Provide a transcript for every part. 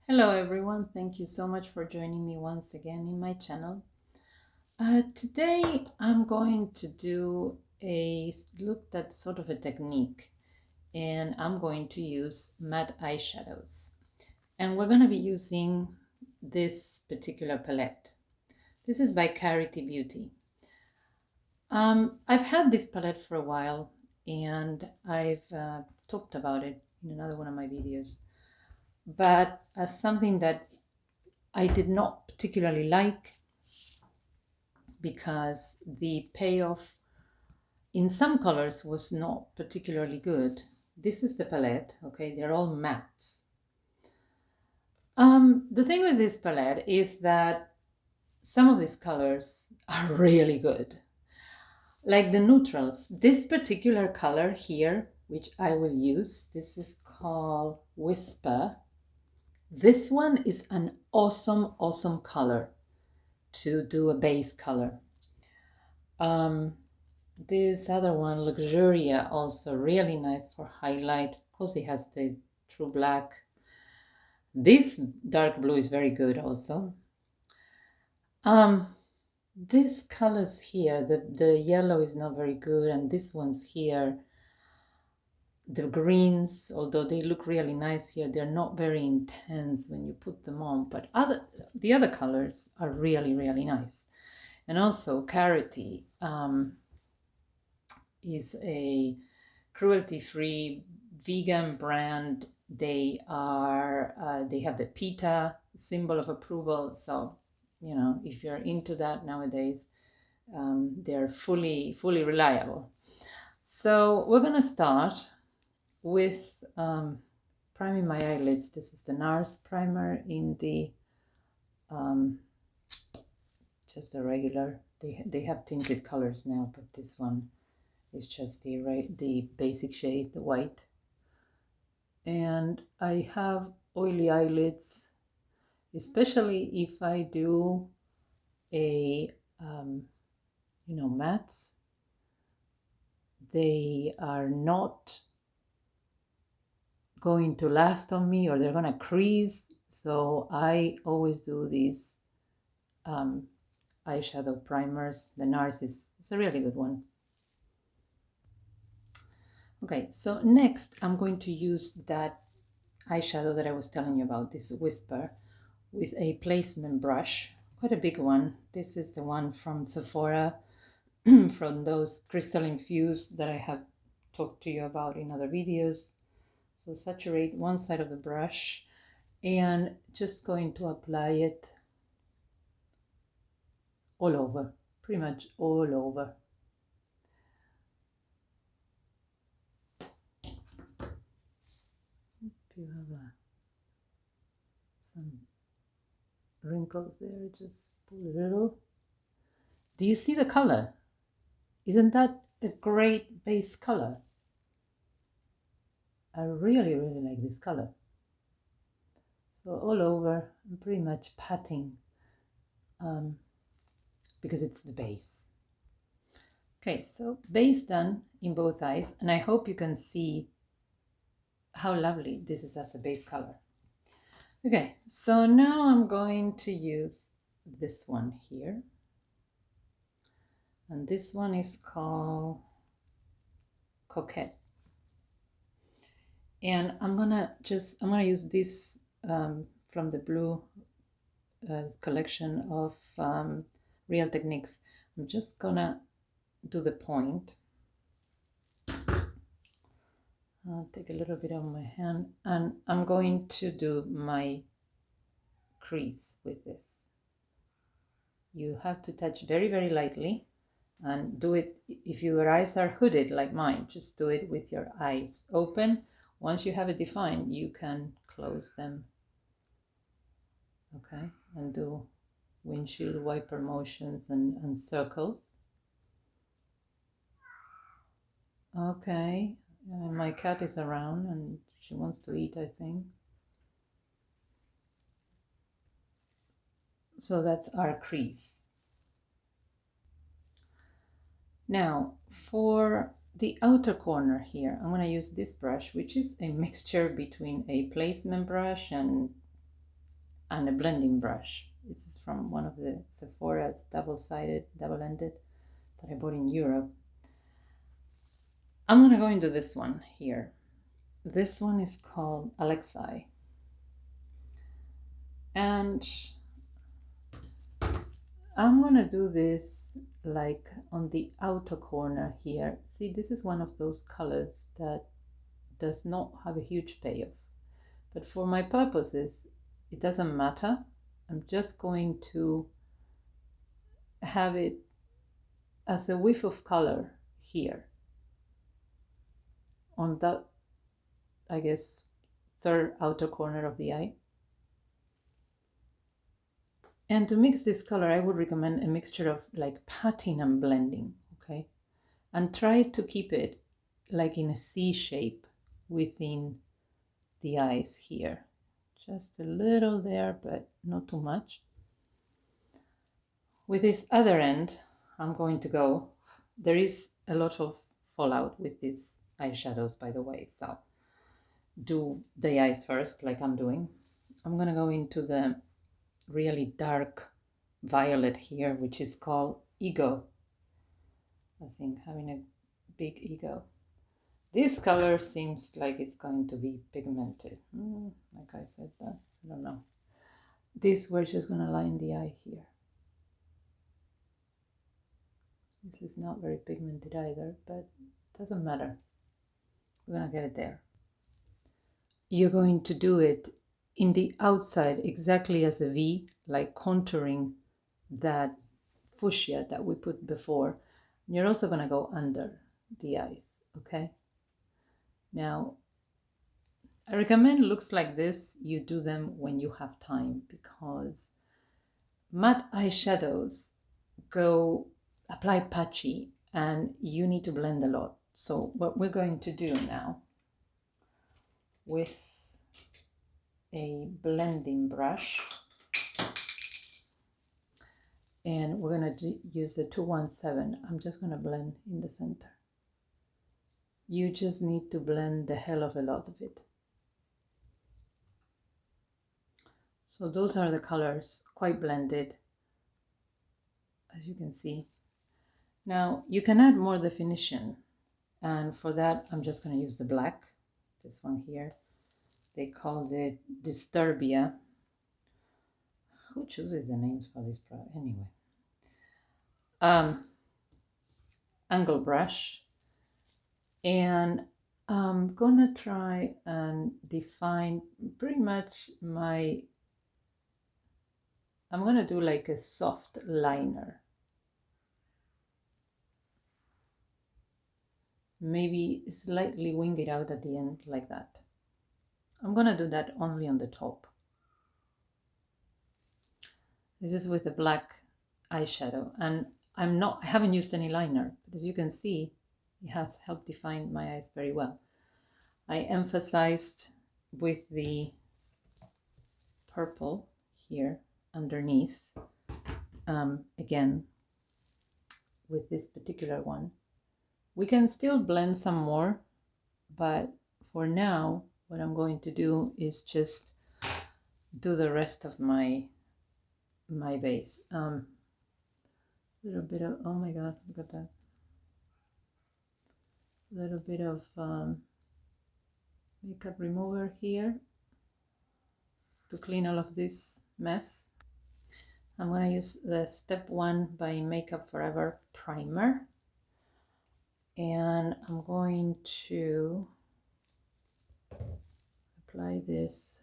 Hello everyone, thank you so much for joining me once again in my channel. Today I'm going to do a look at sort of a technique, and I'm going to use matte eyeshadows. And we're going to be using this particular palette. This is by KARITY Beauty. I've had this palette for a while, and I've talked about it in another one of my videos. But as something that I did not particularly like, because the payoff in some colors was not particularly good. This is the palette, okay? They're all mattes. The thing with this palette is that some of these colors are really good. Like the neutrals. This particular color here, which I will use, this is called Whisper. This one is an awesome color to do a base color. This other one, Luxuria, also really nice for highlight. Of course, it has the true black. This dark blue is very good also. These colors here, the yellow is not very good, and this one's here, the greens, although they look really nice here, they're not very intense when you put them on, but the other colors are really nice. And also KARITY is a cruelty-free vegan brand. They have the PETA symbol of approval, so you know, if you're into that nowadays, they're fully reliable. So we're gonna start with priming my eyelids. This is the NARS primer in the just a regular. They have tinted colors now, but this one is just the basic shade, the white. And I have oily eyelids, especially if I do a mattes. They are not going to last on me, or they're gonna crease, so I always do these eyeshadow primers. The NARS is a really good one. Okay, so next I'm going to use that eyeshadow that I was telling you about, this Whisper, with a placement brush, quite a big one. This is the one from Sephora, from those crystal infused that I have talked to you about in other videos. So saturate one side of the brush and just going to apply it all over, pretty much all over. If you have some wrinkles there, just pull a little. Do you see the color? Isn't that a great base color? I really like this color. So all over, I'm pretty much patting because it's the base. Okay, so base done in both eyes, and I hope you can see how lovely this is as a base color. Okay, so now I'm going to use this one here. And this one is called Coquette. And I'm gonna use this from the Blue collection of Real Techniques. I'm just gonna do the point. I'll take a little bit on my hand, and I'm going to do my crease with this. You have to touch very lightly, and do it, if your eyes are hooded like mine, just do it with your eyes open. Once you have it defined, you can close them, okay, and do windshield wiper motions and circles. Okay, my cat is around and she wants to eat, I think. So that's our crease. Now for the outer corner here, I'm going to use this brush, which is a mixture between a placement brush and and a blending brush. This is from one of the Sephora's double-sided, double-ended that I bought in Europe. I'm going to go into this one here. This one is called Alexei. And I'm going to do this like on the outer corner here. See, this is one of those colors that does not have a huge payoff. But for my purposes, it doesn't matter. I'm just going to have it as a whiff of color here on that, I guess, third outer corner of the eye. And to mix this color, I would recommend a mixture of like patting and blending, okay? And try to keep it like in a C shape within the eyes here. Just a little there, but not too much. With this other end, I'm going to go, there is a lot of fallout with these eyeshadows, by the way, so do the eyes first, like I'm doing. I'm gonna go into the really dark violet here, which is called Ego. I think having a big ego. This color seems like it's going to be pigmented. Like I said that, I don't know. This we're just gonna line the eye here. This is not very pigmented either, but it doesn't matter. We're gonna get it there. You're going to do it in the outside exactly as a V, like contouring that fuchsia that we put before. And you're also gonna go under the eyes, okay? Now, I recommend looks like this, you do them when you have time, because matte eyeshadows apply patchy and you need to blend a lot. So what we're going to do now with a blending brush, and we're going to use the 217. I'm just going to blend in the center. You just need to blend the hell of a lot of it. So those are the colors, quite blended, as you can see. Now you can add more definition, and for that I'm just going to use the black, this one here. They called it Disturbia. Who chooses the names for this product anyway? Angle brush, and I'm gonna try and define pretty much I'm gonna do like a soft liner, maybe slightly wing it out at the end like that. I'm gonna do that only on the top. This is with a black eyeshadow, and I haven't used any liner, but as you can see, it has helped define my eyes very well. I emphasized with the purple here underneath, again, with this particular one. We can still blend some more, but for now, what I'm going to do is just do the rest of my base. A little bit of, oh my god, look at that. A little bit of makeup remover here to clean all of this mess. I'm going to use the Step 1 by Makeup Forever primer, and I'm going to apply this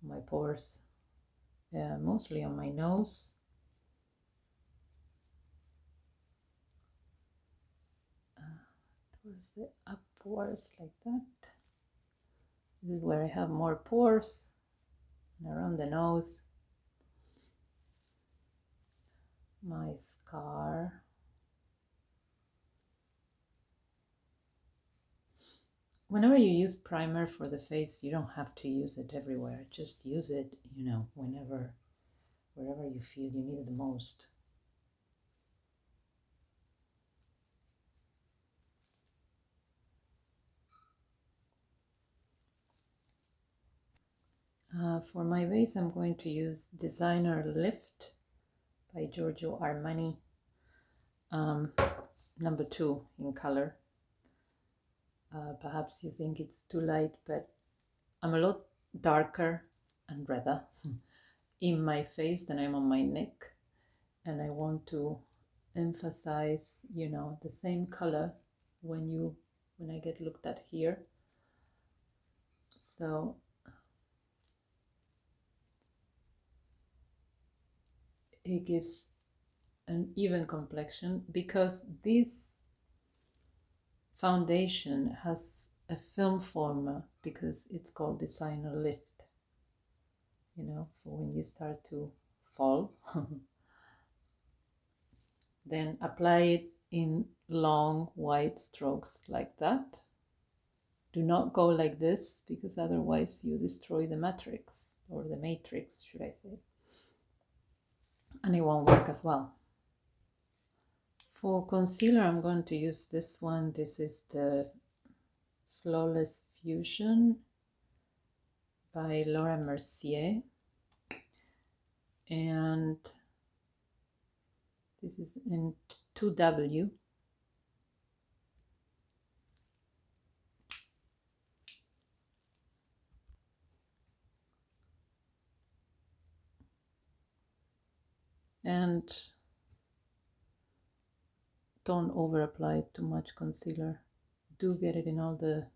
on my pores, mostly on my nose. Towards the upwards like that. This is where I have more pores, and around the nose. My scar. Whenever you use primer for the face, you don't have to use it everywhere. Just use it, you know, wherever you feel you need it the most. For my base, I'm going to use Designer Lift by Giorgio Armani, number 2 in color. Perhaps you think it's too light, but I'm a lot darker and redder in my face than I'm on my neck. And I want to emphasize, you know, the same color when I get looked at here. So it gives an even complexion, because this foundation has a film former, because it's called Designer Lift, you know, for when you start to fall. Then apply it in long white strokes like that. Do not go like this, because otherwise you destroy the matrix, or the matrix, should I say, and it won't work as well. For concealer, I'm going to use this one. This is the Flawless Fusion by Laura Mercier, and this is in 2W. And don't over apply too much concealer. Do get it in all the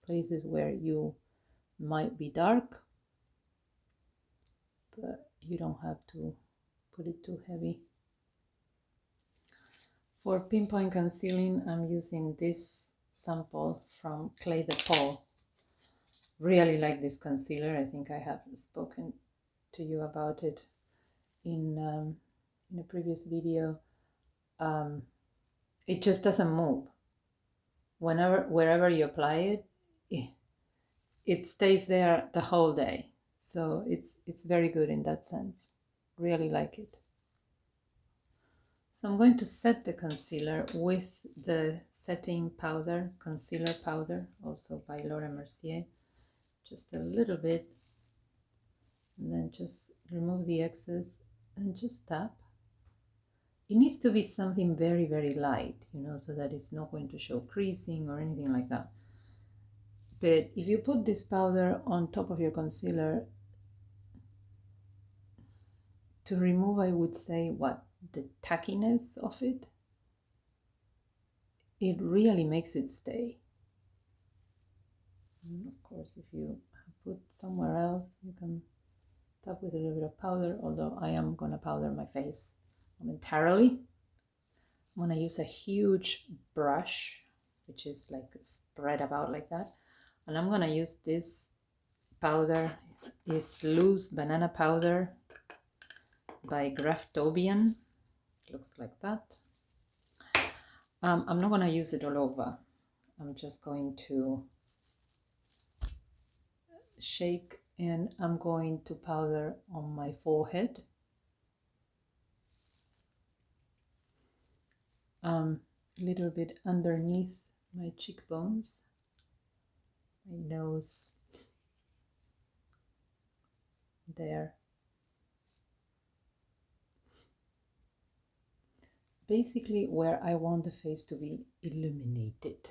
places where you might be dark, but you don't have to put it too heavy. For pinpoint concealing, I'm using this sample from Clé de Peau. Really like this concealer. I think I have spoken to you about it in a previous video. It just doesn't move. Wherever you apply it, it stays there the whole day. So it's very good in that sense. Really like it. So I'm going to set the concealer with the setting powder, concealer powder, also by Laura Mercier. Just a little bit, and then just remove the excess and just tap. It needs to be something very, very light, you know, so that it's not going to show creasing or anything like that. But if you put this powder on top of your concealer, to remove, I would say, the tackiness of it, it really makes it stay. And of course, if you put somewhere else, you can tap with a little bit of powder, although I am going to powder my face momentarily. I'm going to use a huge brush, which is like spread about like that. And I'm going to use this powder, is loose banana powder by Graftobian. Looks like that. I'm not going to use it all over. I'm just going to shake, and I'm going to powder on my forehead. A little bit underneath my cheekbones, my nose, there. Basically where I want the face to be illuminated.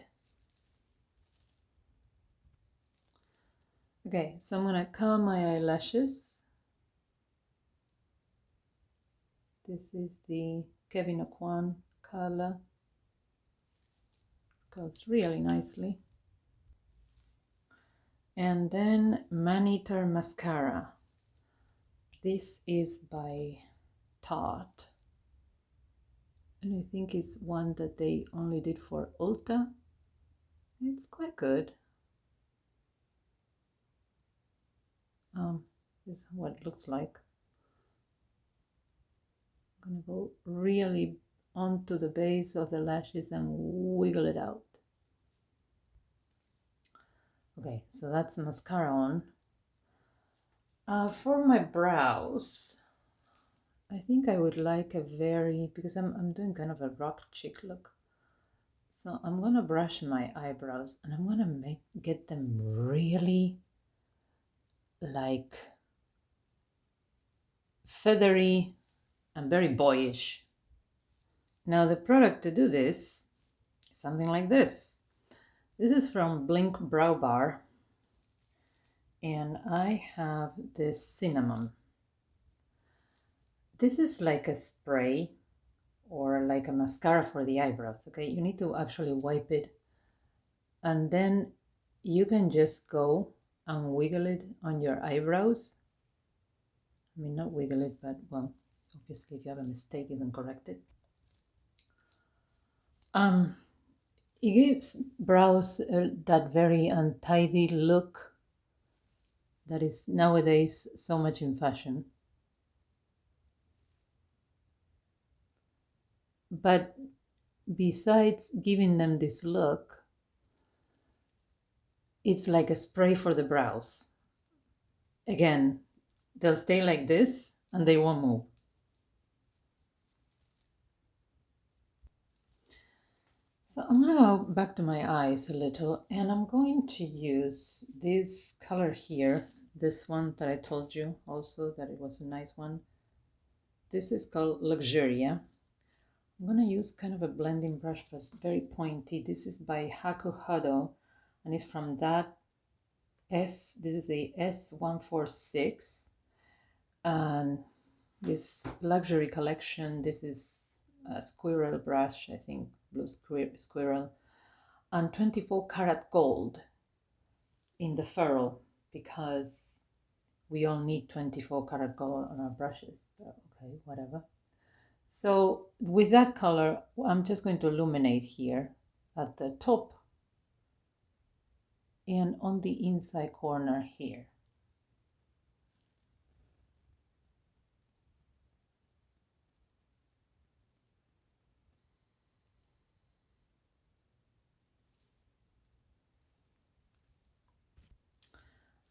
Okay, so I'm gonna curl my eyelashes. This is the Kevyn Aucoin curler. Curls really nicely. And then Man-Eater mascara. This is by Tarte. And I think it's one that they only did for Ulta. It's quite good. This is what it looks like. I'm gonna go really onto the base of the lashes and wiggle it out. Okay, so that's mascara on. For my brows, I think I would like a very, because I'm doing kind of a rock chick look. So I'm gonna brush my eyebrows and I'm gonna get them really like feathery and very boyish. Now the product to do this is something like this. This is from Blink Brow Bar, and I have this cinnamon. This is like a spray or like a mascara for the eyebrows, okay? You need to actually wipe it, and then you can just go and wiggle it on your eyebrows. I mean, not wiggle it, but well, obviously if you have a mistake, you can correct it. It gives brows that very untidy look that is nowadays so much in fashion. But besides giving them this look, it's like a spray for the brows. Again, they'll stay like this and they won't move. So I'm going to go back to my eyes a little, and I'm going to use this color here, this one that I told you also that it was a nice one. This is called Luxuria. I'm going to use kind of a blending brush, but it's very pointy. This is by Hakuhodo, and it's from that this is the S146, and this luxury collection, this is a squirrel brush, I think, blue squirrel, and 24 karat gold in the ferrule, because we all need 24 karat gold on our brushes, but okay, whatever. So with that color, I'm just going to illuminate here at the top and on the inside corner here.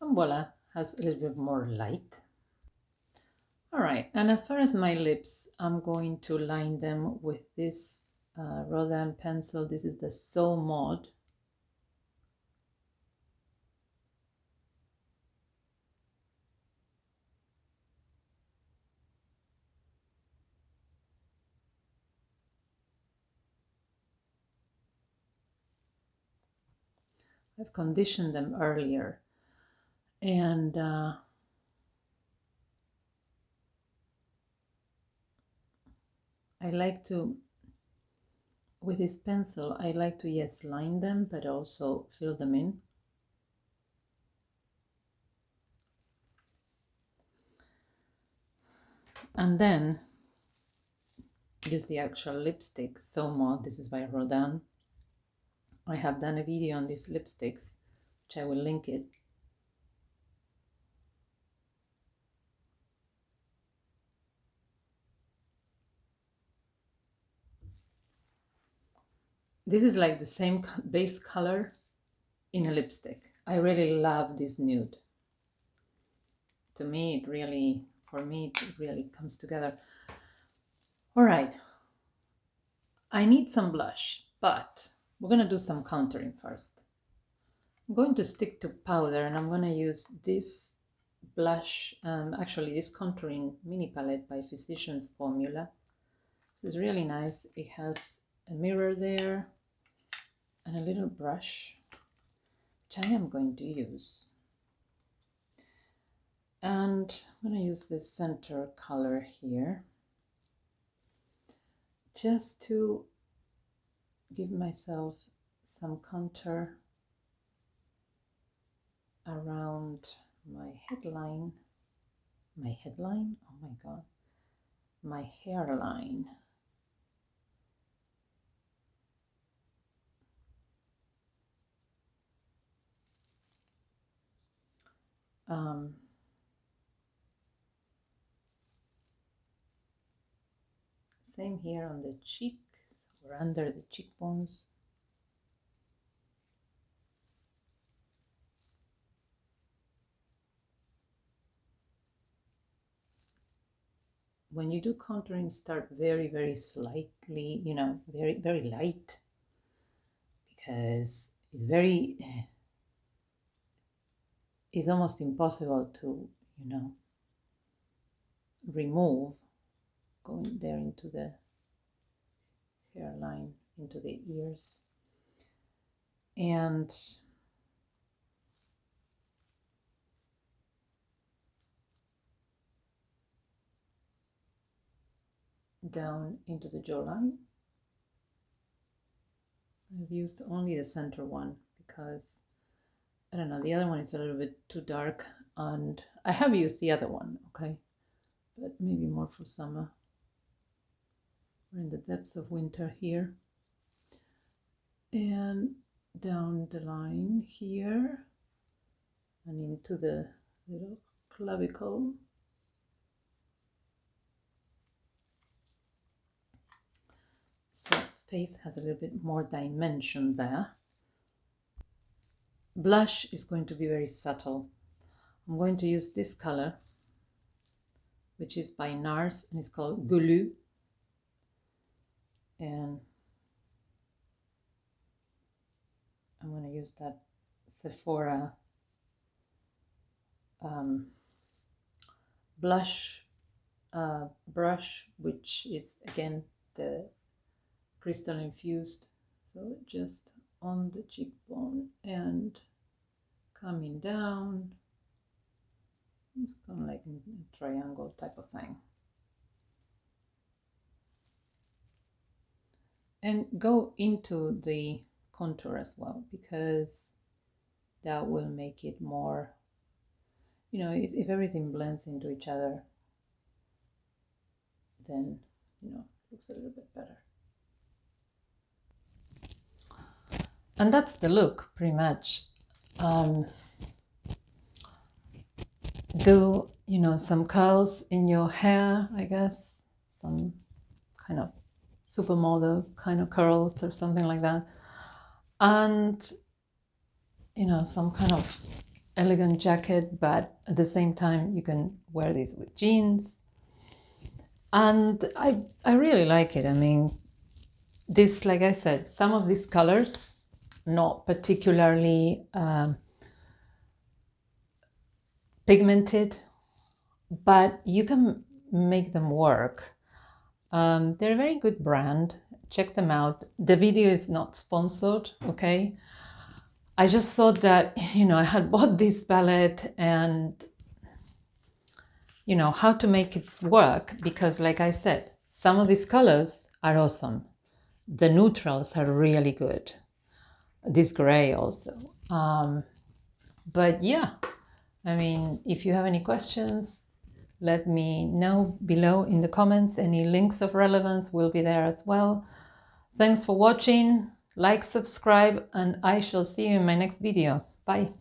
And voila, has a little bit more light. All right, and as far as my lips, I'm going to line them with this Rodin pencil. This is the So Mod. I've conditioned them earlier, and I like to, with this pencil, I like to, yes, line them, but also fill them in. And then use the actual lipstick, So Mod. This is by Rodin. I have done a video on these lipsticks, which I will link it. This is like the same base color in a lipstick. I really love this nude. To me, it really, for me, it really comes together. All right. I need some blush, but we're going to do some contouring first. I'm going to stick to powder, and I'm going to use this blush, actually this contouring mini palette by Physicians Formula. This is really nice. It has a mirror there and a little brush, which I am going to use. And I'm going to use this center color here just to give myself some contour around my headline. My headline? Oh my god. My hairline. Same here on the cheeks or under the cheekbones. When you do contouring, start very, very slightly, you know, very, very light, because it's very, is almost impossible to, remove, going there into the hairline, into the ears. And down into the jawline. I've used only the center one because, I don't know, the other one is a little bit too dark, and I have used the other one, okay, but maybe more for summer. We're in the depths of winter here. And down the line here and into the little clavicle. So face has a little bit more dimension there. Blush is going to be very subtle. I'm going to use this color, which is by NARS, and it's called Goulue. And I'm going to use that Sephora blush brush, which is again the crystal infused. So just on the cheekbone and coming down. It's kind of like a triangle type of thing. And go into the contour as well, because that will make it more, if everything blends into each other, then, it looks a little bit better. And that's the look, pretty much. Do, some curls in your hair, I guess, some kind of supermodel kind of curls or something like that. And, some kind of elegant jacket, but at the same time, you can wear this with jeans. And I really like it. I mean, this, like I said, some of these colors, not particularly pigmented, but you can make them work. They're a very good brand. Check them out. The video is not sponsored, okay? I just thought that, I had bought this palette and, how to make it work, because like I said, some of these colors are awesome. The neutrals are really good. This gray also. But yeah, I mean, if you have any questions, let me know below in the comments. Any links of relevance will be there as well. Thanks for watching. Like, subscribe, and I shall see you in my next video. Bye.